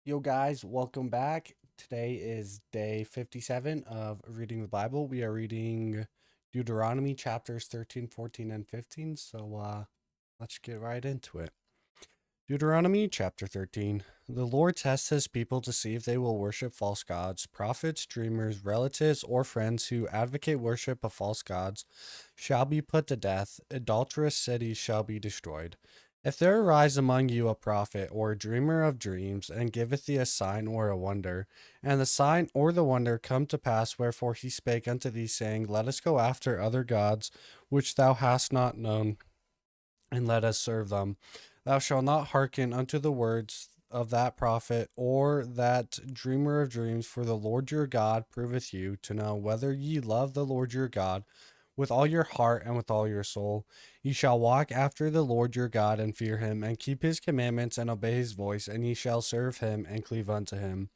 Yo, guys, welcome back. Today is day 57 of reading the Bible. We are reading Deuteronomy chapters 13, 14, and 15. So, let's get right into it. Deuteronomy chapter 13. The Lord tests his people to see if they will worship false gods. Prophets, dreamers, relatives, or friends who advocate worship of false gods shall be put to death. Adulterous cities shall be destroyed. If there arise among you a prophet or a dreamer of dreams, and giveth thee a sign or a wonder, and the sign or the wonder come to pass, wherefore he spake unto thee, saying, Let us go after other gods which thou hast not known, and let us serve them. Thou shalt not hearken unto the words of that prophet or that dreamer of dreams, for the Lord your God proveth you to know whether ye love the Lord your God with all your heart and with all your soul. Ye shall walk after the Lord your God and fear him, and keep his commandments and obey his voice, and ye shall serve him and cleave unto him.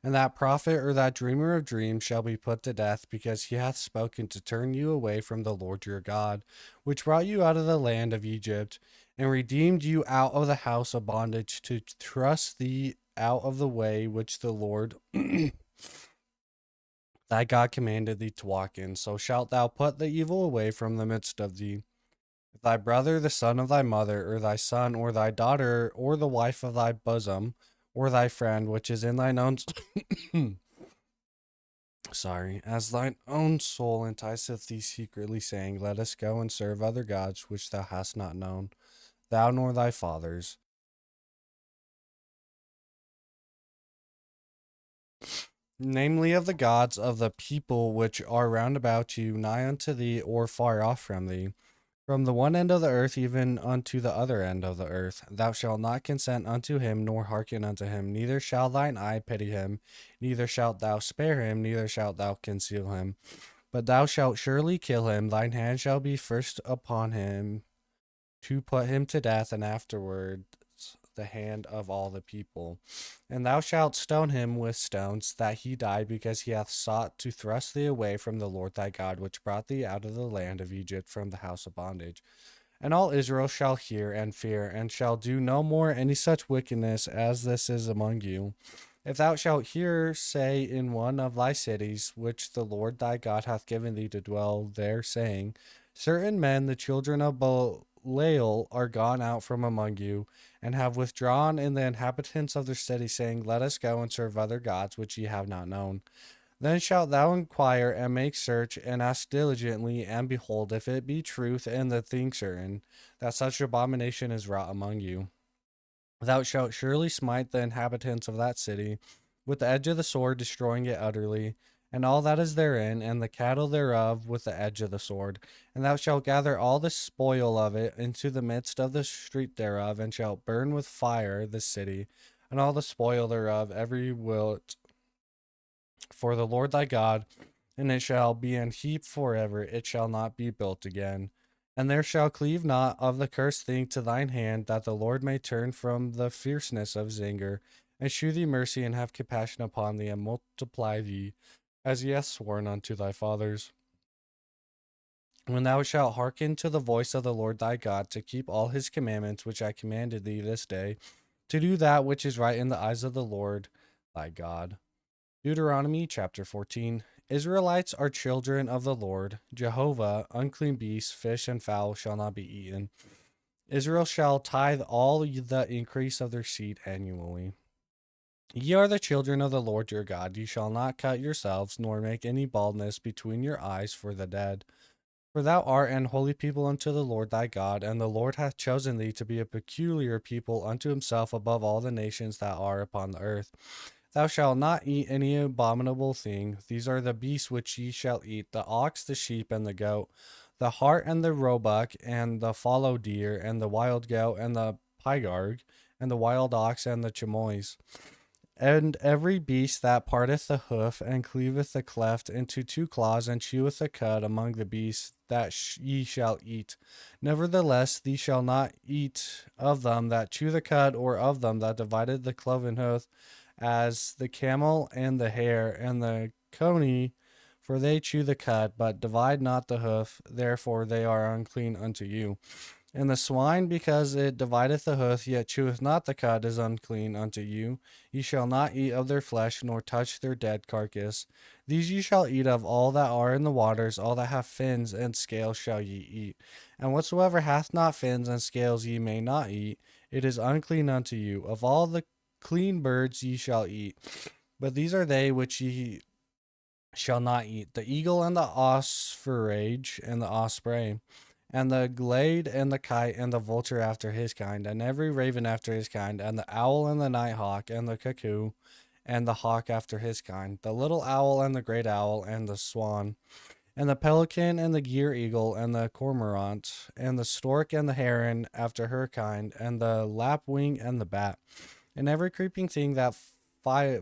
And that prophet or that dreamer of dreams shall be put to death, because he hath spoken to turn you away from the Lord your God, which brought you out of the land of Egypt, and redeemed you out of the house of bondage, to thrust thee out of the way which the Lord thy God commanded thee to walk in. So shalt thou put the evil away from the midst of thee. If thy brother, the son of thy mother, or thy son, or thy daughter, or the wife of thy bosom, or thy friend, which is in thine own as thine own soul enticeth thee secretly, saying, Let us go and serve other gods which thou hast not known, thou nor thy fathers, namely of the gods of the people which are round about you, nigh unto thee, or far off from thee, from the one end of the earth even unto the other end of the earth. Thou shalt not consent unto him, nor hearken unto him, neither shall thine eye pity him, neither shalt thou spare him, neither shalt thou conceal him. But thou shalt surely kill him, thine hand shall be first upon him, to put him to death, and afterwards the hand of all the people. And thou shalt stone him with stones, that he die, because he hath sought to thrust thee away from the Lord thy God, which brought thee out of the land of Egypt from the house of bondage. And all Israel shall hear and fear, and shall do no more any such wickedness as this is among you. If thou shalt hear say in one of thy cities, which the Lord thy God hath given thee to dwell there, saying, Certain men, the children of Belial, are gone out from among you, and have withdrawn in the inhabitants of their city, saying, Let us go and serve other gods which ye have not known. Then shalt thou inquire and make search, and ask diligently, and behold, if it be truth and the thing certain, that such abomination is wrought among you. Thou shalt surely smite the inhabitants of that city with the edge of the sword, destroying it utterly, and all that is therein, and the cattle thereof with the edge of the sword. And thou shalt gather all the spoil of it into the midst of the street thereof, and shalt burn with fire the city, and all the spoil thereof, every whit for the Lord thy God, and it shall be an heap forever, it shall not be built again. And there shall cleave not of the cursed thing to thine hand, that the Lord may turn from the fierceness of his anger, and shew thee mercy, and have compassion upon thee, and multiply thee, as he hath sworn unto thy fathers. When thou shalt hearken to the voice of the Lord thy God, to keep all his commandments which I commanded thee this day, to do that which is right in the eyes of the Lord thy God. Deuteronomy chapter 14. Israelites are children of the Lord. Jehovah, unclean beasts, fish, and fowl shall not be eaten. Israel shall tithe all the increase of their seed annually. Ye are the children of the Lord your God. Ye shall not cut yourselves, nor make any baldness between your eyes for the dead. For thou art an holy people unto the Lord thy God, and the Lord hath chosen thee to be a peculiar people unto himself above all the nations that are upon the earth. Thou shalt not eat any abominable thing. These are the beasts which ye shall eat: the ox, the sheep, and the goat, the hart, and the roebuck, and the fallow deer, and the wild goat, and the pygarg, and the wild ox, and the chamois. And every beast that parteth the hoof, and cleaveth the cleft into two claws, and cheweth the cud among the beasts that ye shall eat. Nevertheless, thee shall not eat of them that chew the cud, or of them that divided the cloven hoof, as the camel and the hare and the coney, for they chew the cud, but divide not the hoof, therefore they are unclean unto you. And the swine, because it divideth the hoof, yet cheweth not the cud, is unclean unto you. Ye shall not eat of their flesh, nor touch their dead carcass. These ye shall eat of all that are in the waters, all that have fins and scales shall ye eat. And whatsoever hath not fins and scales ye may not eat, it is unclean unto you. Of all the clean birds ye shall eat. But these are they which ye shall not eat: the eagle and the osprey and the osprey, and the glade and the kite and the vulture after his kind, and every raven after his kind, and the owl and the night hawk and the cuckoo and the hawk after his kind, the little owl and the great owl and the swan, and the pelican and the gier eagle and the cormorant, and the stork and the heron after her kind, and the lapwing and the bat, and every creeping thing that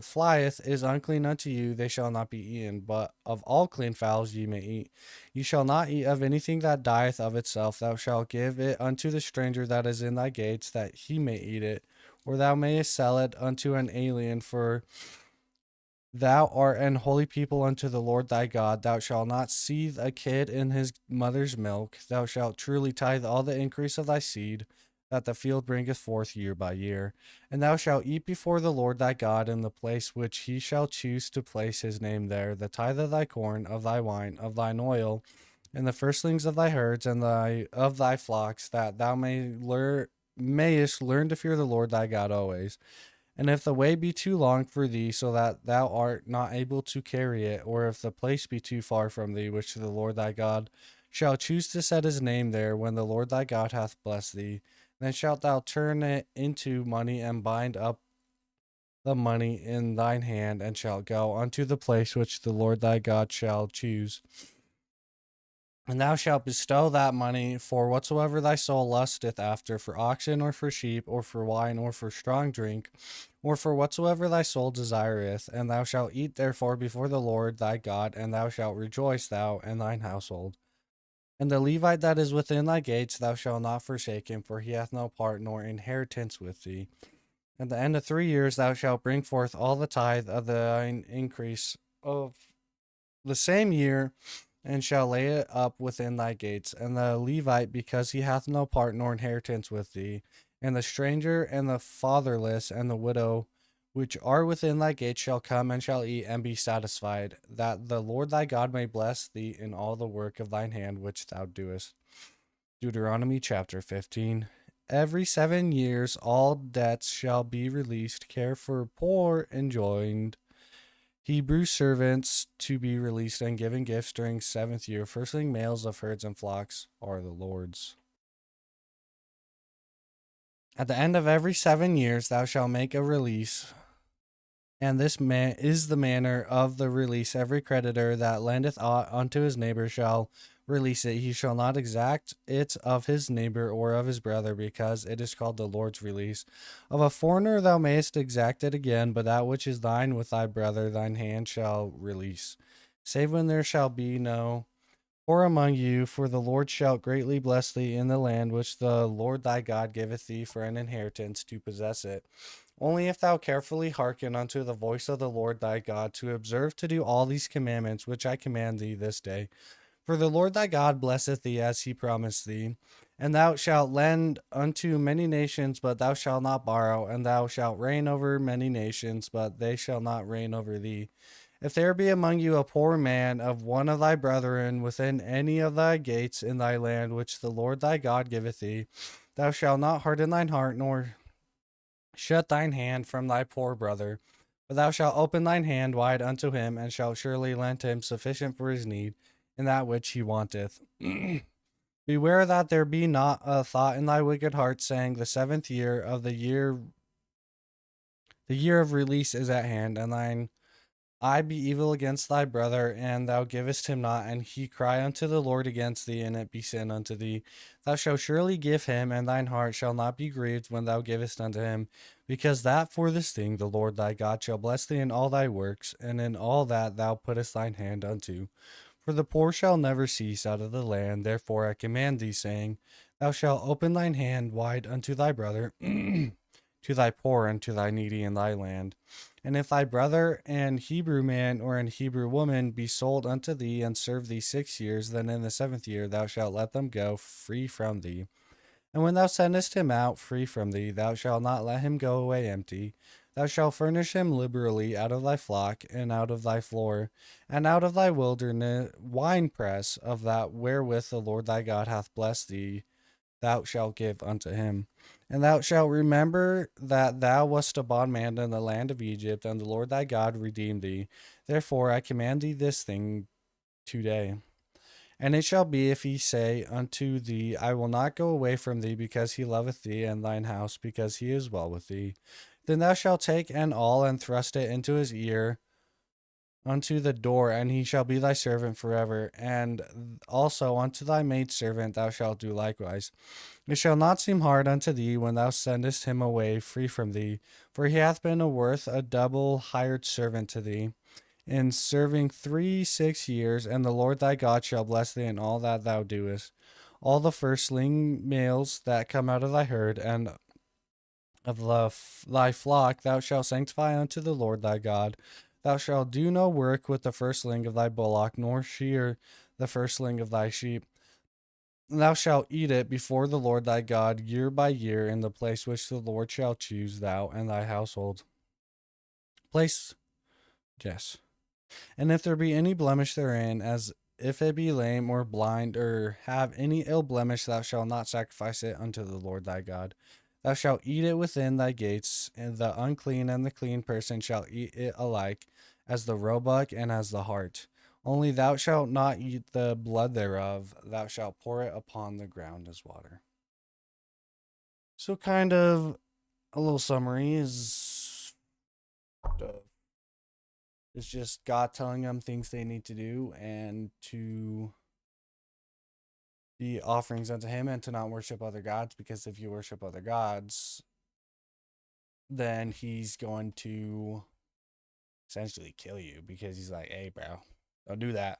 flieth is unclean unto you, they shall not be eaten. But of all clean fowls ye may eat. Ye shall not eat of anything that dieth of itself. Thou shalt give it unto the stranger that is in thy gates, that he may eat it. Or thou mayest sell it unto an alien, for thou art an holy people unto the Lord thy God. Thou shalt not seethe a kid in his mother's milk. Thou shalt truly tithe all the increase of thy seed, that the field bringeth forth year by year. And thou shalt eat before the Lord thy God in the place which he shall choose to place his name there, the tithe of thy corn, of thy wine, of thine oil, and the firstlings of thy herds and of thy flocks, that thou mayest learn to fear the Lord thy God always. And if the way be too long for thee, so that thou art not able to carry it, or if the place be too far from thee, which the Lord thy God shall choose to set his name there, when the Lord thy God hath blessed thee, then shalt thou turn it into money, and bind up the money in thine hand, and shalt go unto the place which the Lord thy God shall choose. And thou shalt bestow that money for whatsoever thy soul lusteth after, for oxen, or for sheep, or for wine, or for strong drink, or for whatsoever thy soul desireth. And thou shalt eat therefore before the Lord thy God, and thou shalt rejoice, thou and thine household. And the Levite that is within thy gates thou shalt not forsake him, for he hath no part nor inheritance with thee. At the end of 3 years thou shalt bring forth all the tithe of thine increase of the same year, and shall lay it up within thy gates. And the Levite, because he hath no part nor inheritance with thee, and the stranger, and the fatherless, and the widow, which are within thy gates, shall come and shall eat and be satisfied, that the Lord thy God may bless thee in all the work of thine hand which thou doest. Deuteronomy chapter 15. Every 7 years all debts shall be released, care for poor enjoined, Hebrew servants to be released, and given gifts during 7th year. Firstling males of herds and flocks are the Lord's. At the end of every 7 years thou shalt make a release, and this is the manner of the release. Every creditor that lendeth aught unto his neighbor shall release it. He shall not exact it of his neighbor or of his brother, because it is called the Lord's release. Of a foreigner thou mayest exact it again, but that which is thine with thy brother thine hand shall release, save when there shall be no poor among you, for the Lord shall greatly bless thee in the land which the Lord thy God giveth thee for an inheritance to possess it. Only if thou carefully hearken unto the voice of the Lord thy God, to observe to do all these commandments which I command thee this day. For the Lord thy God blesseth thee as he promised thee. And thou shalt lend unto many nations, but thou shalt not borrow. And thou shalt reign over many nations, but they shall not reign over thee. If there be among you a poor man of one of thy brethren within any of thy gates in thy land, which the Lord thy God giveth thee, thou shalt not harden thine heart, nor shut thine hand from thy poor brother, but thou shalt open thine hand wide unto him, and shalt surely lend him sufficient for his need, in that which he wanteth. Beware that there be not a thought in thy wicked heart, saying, the 7th year of the year of release is at hand, and thine eye be evil against thy brother, and thou givest him not, and he cry unto the Lord against thee, and it be sin unto thee. Thou shalt surely give him, and thine heart shall not be grieved when thou givest unto him, because that for this thing the Lord thy God shall bless thee in all thy works, and in all that thou puttest thine hand unto. For the poor shall never cease out of the land. Therefore I command thee, saying, thou shalt open thine hand wide unto thy brother, to thy poor and to thy needy in thy land. And if thy brother, an Hebrew man or an Hebrew woman, be sold unto thee, and serve thee 6 years, then in the 7th year thou shalt let them go free from thee. And when thou sendest him out free from thee, thou shalt not let him go away empty. Thou shalt furnish him liberally out of thy flock, and out of thy floor, and out of thy wilderness winepress of that wherewith the Lord thy God hath blessed thee, thou shalt give unto him. And thou shalt remember that thou wast a bondman in the land of Egypt, and the Lord thy God redeemed thee. Therefore I command thee this thing today. And it shall be, if he say unto thee, I will not go away from thee, because he loveth thee, and thine house, because he is well with thee, then thou shalt take an awl and thrust it into his ear unto the door, and he shall be thy servant forever. And also unto thy maidservant thou shalt do likewise. It shall not seem hard unto thee when thou sendest him away free from thee, for he hath been worth a double hired servant to thee in serving 6 years, and the Lord thy God shall bless thee in all that thou doest. All the firstling males that come out of thy herd and of thy flock thou shalt sanctify unto the Lord thy God. Thou shalt do no work with the firstling of thy bullock, nor shear the firstling of thy sheep. Thou shalt eat it before the Lord thy God year by year in the place which the Lord shall choose, thou and thy household. Place, yes. And if there be any blemish therein, as if it be lame or blind, or have any ill blemish, thou shalt not sacrifice it unto the Lord thy God. Thou shalt eat it within thy gates, and the unclean and the clean person shall eat it alike, as the roebuck and as the hart. Only thou shalt not eat the blood thereof, thou shalt pour it upon the ground as water. So, kind of a little summary is it's just God telling them things they need to do and to be offerings unto him and to not worship other gods, because if you worship other gods, then he's going to essentially kill you, because he's like, hey, bro, don't do that.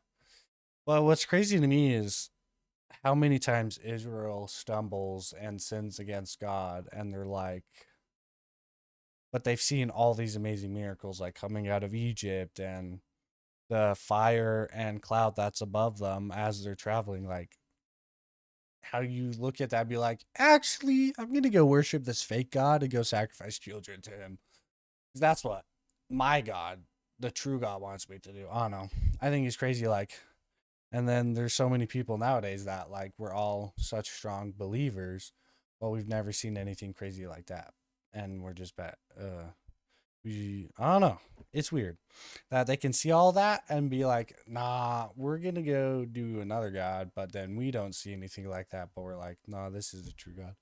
But what's crazy to me is how many times Israel stumbles and sins against God, and they're like, but they've seen all these amazing miracles, like coming out of Egypt and the fire and cloud that's above them as they're traveling. Like, how you look at that and be like, actually, I'm gonna go worship this fake god and go sacrifice children to him. That's what my God, the true God, wants me to do. I don't know. I think he's crazy. Like, and then there's so many people nowadays that like we're all such strong believers, but we've never seen anything crazy like that, and we're just I don't know. It's weird that they can see all that and be like, nah, we're gonna go do another god, but then we don't see anything like that, but we're like, nah, this is the true God.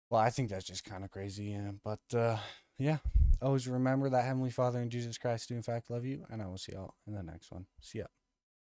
Well, I think that's just kind of crazy, yeah. But yeah. Always remember that Heavenly Father and Jesus Christ do in fact love you, and I will see y'all in the next one. See ya.